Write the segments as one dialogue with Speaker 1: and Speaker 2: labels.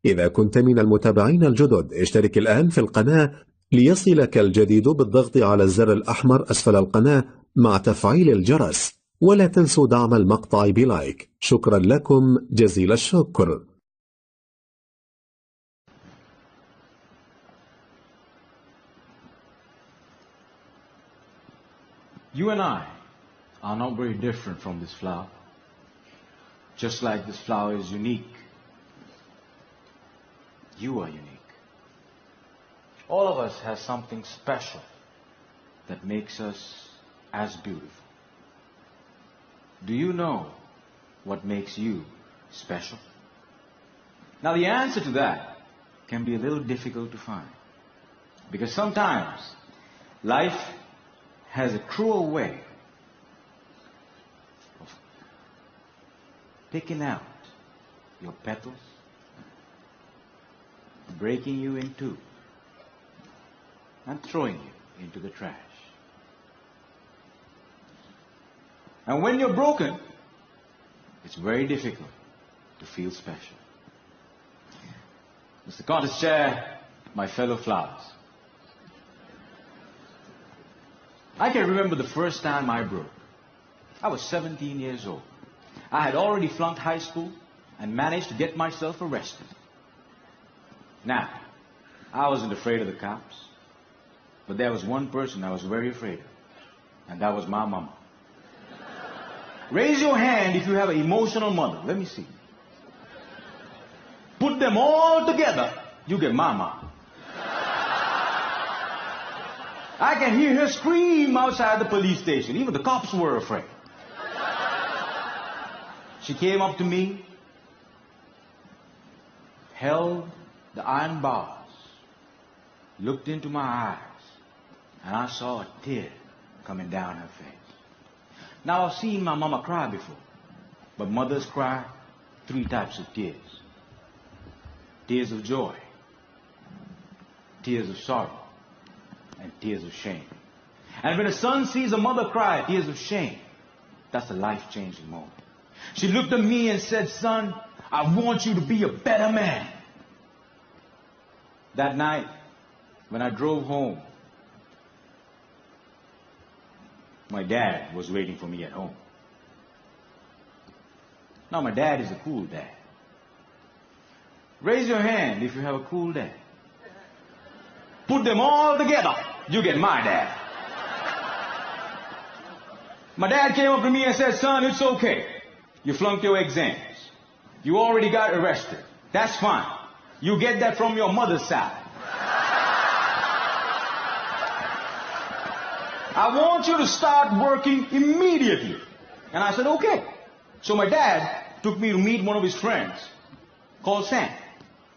Speaker 1: إذا كنت من المتابعين الجدد اشترك الآن في القناة ليصلك الجديد بالضغط على الزر الأحمر أسفل القناة مع تفعيل الجرس، ولا تنسوا دعم المقطع بلايك. شكرا لكم جزيل الشكر.
Speaker 2: You and I are not very different from this flower. Just like this flower is unique, you are unique. All of us have something special that makes us as beautiful. Do you know what makes you special? Now the answer to that can be a little difficult to find, because sometimes life has a cruel way of picking out your petals, breaking you in two, and throwing you into the trash. And when you're broken, it's very difficult to feel special. Mr. Contest Chair, my fellow flowers, I can remember the first time I broke. I was 17 years old. I had already flunked high school and managed to get myself arrested. Now, I wasn't afraid of the cops, but there was one person I was very afraid of, and that was my mama. Raise your hand if you have an emotional mother. Let me see. Put them all together, you get my mama. I can hear her scream outside the police station. Even the cops were afraid. She came up to me, held the iron bars, looked into my eyes, and I saw a tear coming down her face. Now, I've seen my mama cry before, but mothers cry 3 types of tears. Tears of joy, tears of sorrow, and tears of shame. And when a son sees a mother cry tears of shame, that's a life-changing moment. She looked at me and said, "Son, I want you to be a better man." That night, when I drove home, my dad was waiting for me at home. Now, my dad is a cool dad. Raise your hand if you have a cool dad. Put them all together, you get my dad. My dad came up to me and said, "Son, it's okay. You flunked your exams. You already got arrested. That's fine. You get that from your mother's side. I want you to start working immediately." And I said, "Okay." So my dad took me to meet one of his friends called Sam.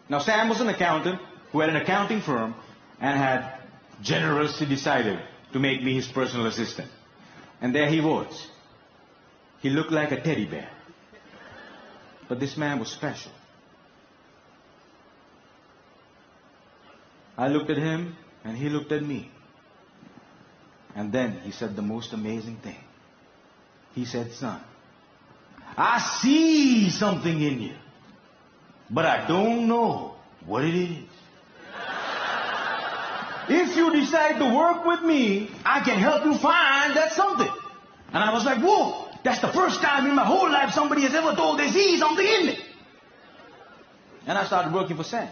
Speaker 2: Now, Sam was an accountant who had an accounting firm and had generously decided to make me his personal assistant. And there he was. He looked like a teddy bear. But this man was special. I looked at him and he looked at me. And then he said the most amazing thing. He said, "Son, I see something in you, but I don't know what it is. If you decide to work with me, I can help you find that something." And I was like, "Whoa, that's the first time in my whole life somebody has ever told they see something in me." And I started working for Sam.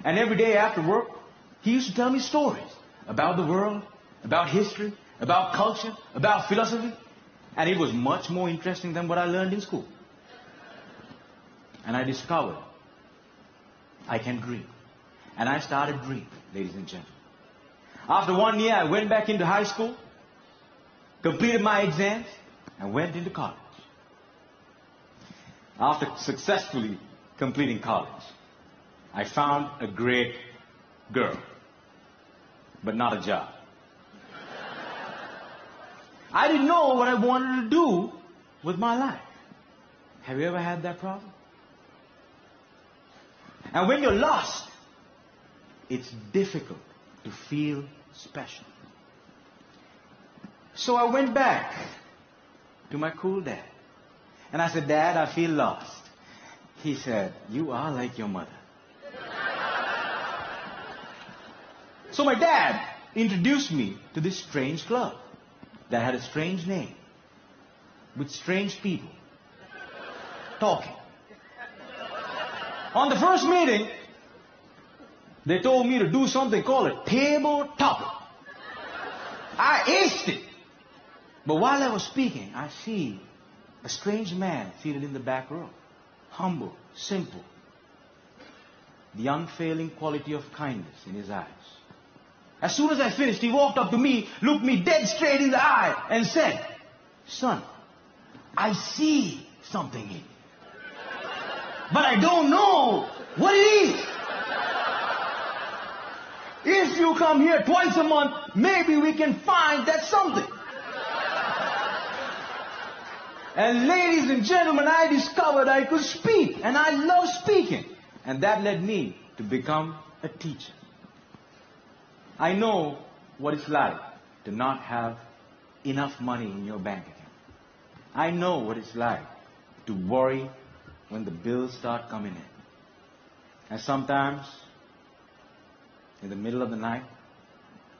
Speaker 2: And every day after work, he used to tell me stories about the world, about history, about culture, about philosophy. And it was much more interesting than what I learned in school. And I discovered I can dream. And I started dreaming, ladies and gentlemen. After 1 year, I went back into high school, completed my exams, and went into college. After successfully completing college, I found a great girl, but not a job. I didn't know what I wanted to do with my life. Have you ever had that problem? And when you're lost, it's difficult to feel special. So I went back to my cool dad. And I said, "Dad, I feel lost." He said, "You are like your mother." So my dad introduced me to this strange club that had a strange name, with strange people talking. On the first meeting, they told me to do something called a table topic. I aced it. But while I was speaking, I see a strange man seated in the back row. Humble, simple. The unfailing quality of kindness in his eyes. As soon as I finished, he walked up to me, looked me dead straight in the eye, and said, "Son, I see something in you. But I don't know what it is. If you come here twice a month, maybe we can find that something." And ladies and gentlemen, I discovered I could speak, and I love speaking. And that led me to become a teacher. I know what it's like to not have enough money in your bank account. I know what it's like to worry when the bills start coming in. And sometimes, in the middle of the night,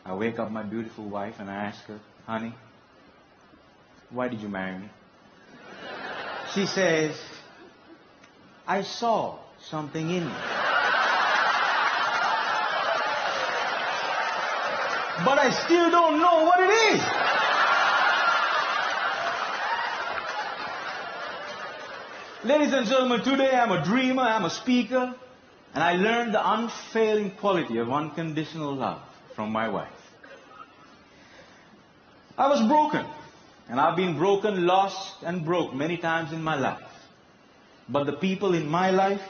Speaker 2: I wake up my beautiful wife and I ask her, "Honey, why did you marry me?" She says, "I saw something in you. But I still don't know what it is." Ladies and gentlemen, today I'm a dreamer, I'm a speaker, and I learned the unfailing quality of unconditional love from my wife. I was broken, and I've been broken, lost, and broke many times in my life. But the people in my life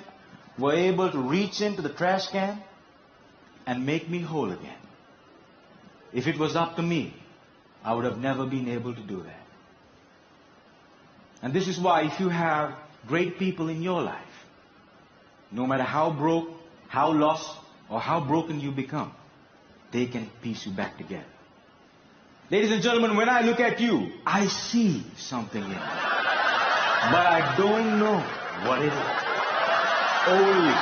Speaker 2: were able to reach into the trash can and make me whole again. If it was up to me, I would have never been able to do that. And this is why if you have great people in your life, no matter how broke, how lost, or how broken you become, they can piece you back together. Ladies and gentlemen, when I look at you, I see something in you. But I don't know what it is. Only